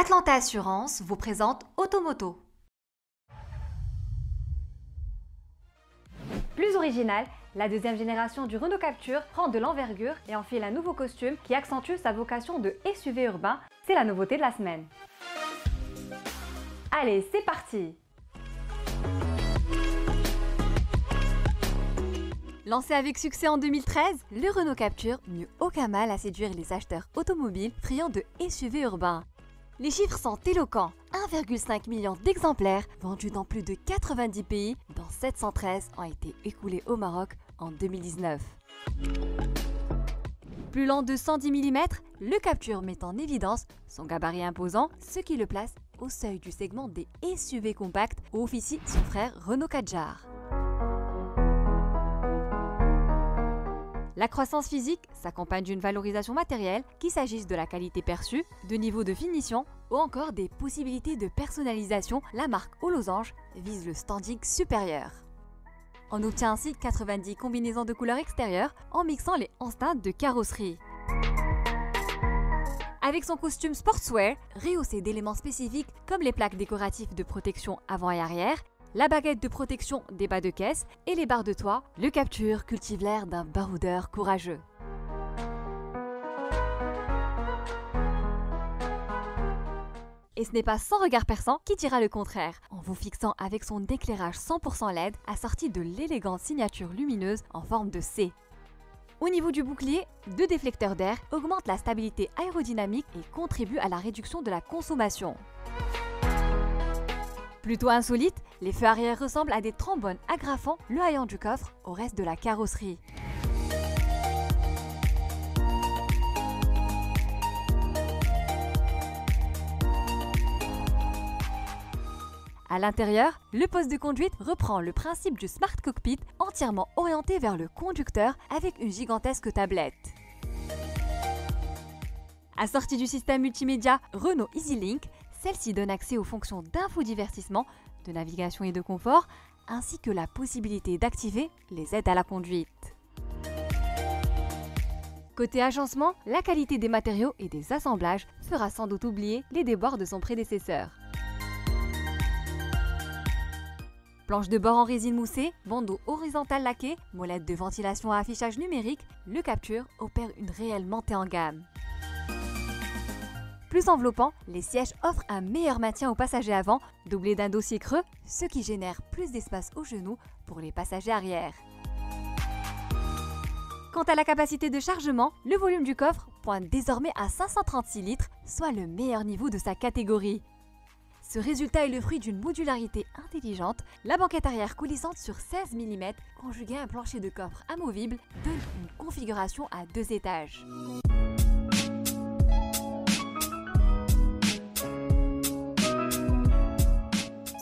Atlanta Assurance vous présente Automoto. Plus original, la deuxième génération du Renault Captur prend de l'envergure et enfile un nouveau costume qui accentue sa vocation de SUV urbain. C'est la nouveauté de la semaine. Allez, c'est parti! Lancé avec succès en 2013, le Renault Captur n'eut aucun mal à séduire les acheteurs automobiles friands de SUV urbains. Les chiffres sont éloquents, 1,5 million d'exemplaires vendus dans plus de 90 pays, dont 713 ont été écoulés au Maroc en 2019. Plus lent de 110 mm, le Captur met en évidence son gabarit imposant, ce qui le place au seuil du segment des SUV compacts où officie son frère Renault Kadjar. La croissance physique s'accompagne d'une valorisation matérielle, qu'il s'agisse de la qualité perçue, de niveau de finition ou encore des possibilités de personnalisation. La marque aux losanges vise le standing supérieur. On obtient ainsi 90 combinaisons de couleurs extérieures en mixant les 11 teintes de carrosserie. Avec son costume sportswear, rehaussé d'éléments spécifiques comme les plaques décoratives de protection avant et arrière, la baguette de protection des bas de caisse et les barres de toit, le Captur cultive l'air d'un baroudeur courageux. Et ce n'est pas sans regard perçant qui dira le contraire, en vous fixant avec son éclairage 100% LED assorti de l'élégante signature lumineuse en forme de C. Au niveau du bouclier, 2 déflecteurs d'air augmentent la stabilité aérodynamique et contribuent à la réduction de la consommation. Plutôt insolite, les feux arrière ressemblent à des trombones agrafant le haillant du coffre au reste de la carrosserie. À l'intérieur, le poste de conduite reprend le principe du Smart Cockpit entièrement orienté vers le conducteur avec une gigantesque tablette. Assortie du système multimédia Renault EasyLink, celle-ci donne accès aux fonctions d'infodivertissement, de navigation et de confort, ainsi que la possibilité d'activer les aides à la conduite. Côté agencement, la qualité des matériaux et des assemblages fera sans doute oublier les déboires de son prédécesseur. Planche de bord en résine moussée, bandeau horizontal laqué, molette de ventilation à affichage numérique, le Captur opère une réelle montée en gamme. Plus enveloppant, les sièges offrent un meilleur maintien aux passagers avant, doublé d'un dossier creux, ce qui génère plus d'espace aux genoux pour les passagers arrière. Quant à la capacité de chargement, le volume du coffre pointe désormais à 536 litres, soit le meilleur niveau de sa catégorie. Ce résultat est le fruit d'une modularité intelligente. La banquette arrière coulissante sur 16 mm, conjuguée à un plancher de coffre amovible, donne une configuration à 2 étages.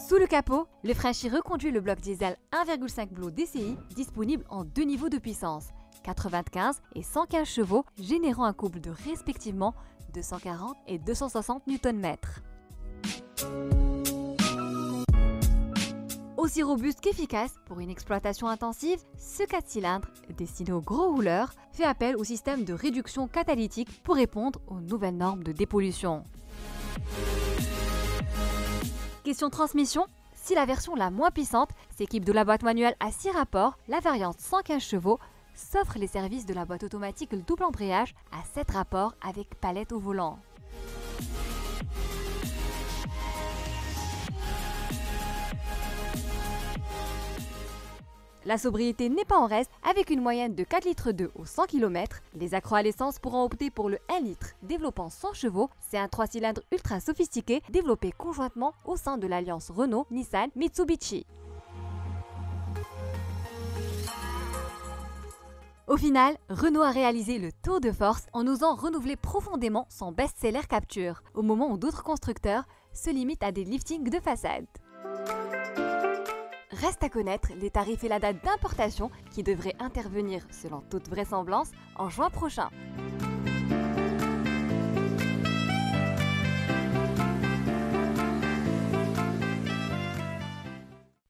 Sous le capot, le Frenchy reconduit le bloc diesel 1,5 Blue DCI disponible en 2 niveaux de puissance, 95 et 115 chevaux, générant un couple de respectivement 240 et 260 Nm. Aussi robuste qu'efficace pour une exploitation intensive, ce 4 cylindres, destiné aux gros rouleurs, fait appel au système de réduction catalytique pour répondre aux nouvelles normes de dépollution. Question transmission, si la version la moins puissante s'équipe de la boîte manuelle à 6 rapports, la variante 115 chevaux s'offre les services de la boîte automatique double embrayage à 7 rapports avec palette au volant. La sobriété n'est pas en reste, avec une moyenne de 4,2 litres au 100 km. Les accros à l'essence pourront opter pour le 1 litre, développant 100 chevaux. C'est un 3 cylindres ultra sophistiqué, développé conjointement au sein de l'alliance Renault-Nissan-Mitsubishi. Au final, Renault a réalisé le tour de force en osant renouveler profondément son best-seller Captur, au moment où d'autres constructeurs se limitent à des liftings de façade. Reste à connaître les tarifs et la date d'importation qui devraient intervenir, selon toute vraisemblance, en juin prochain.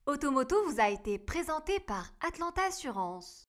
Automoto vous a été présenté par Atlanta Assurance.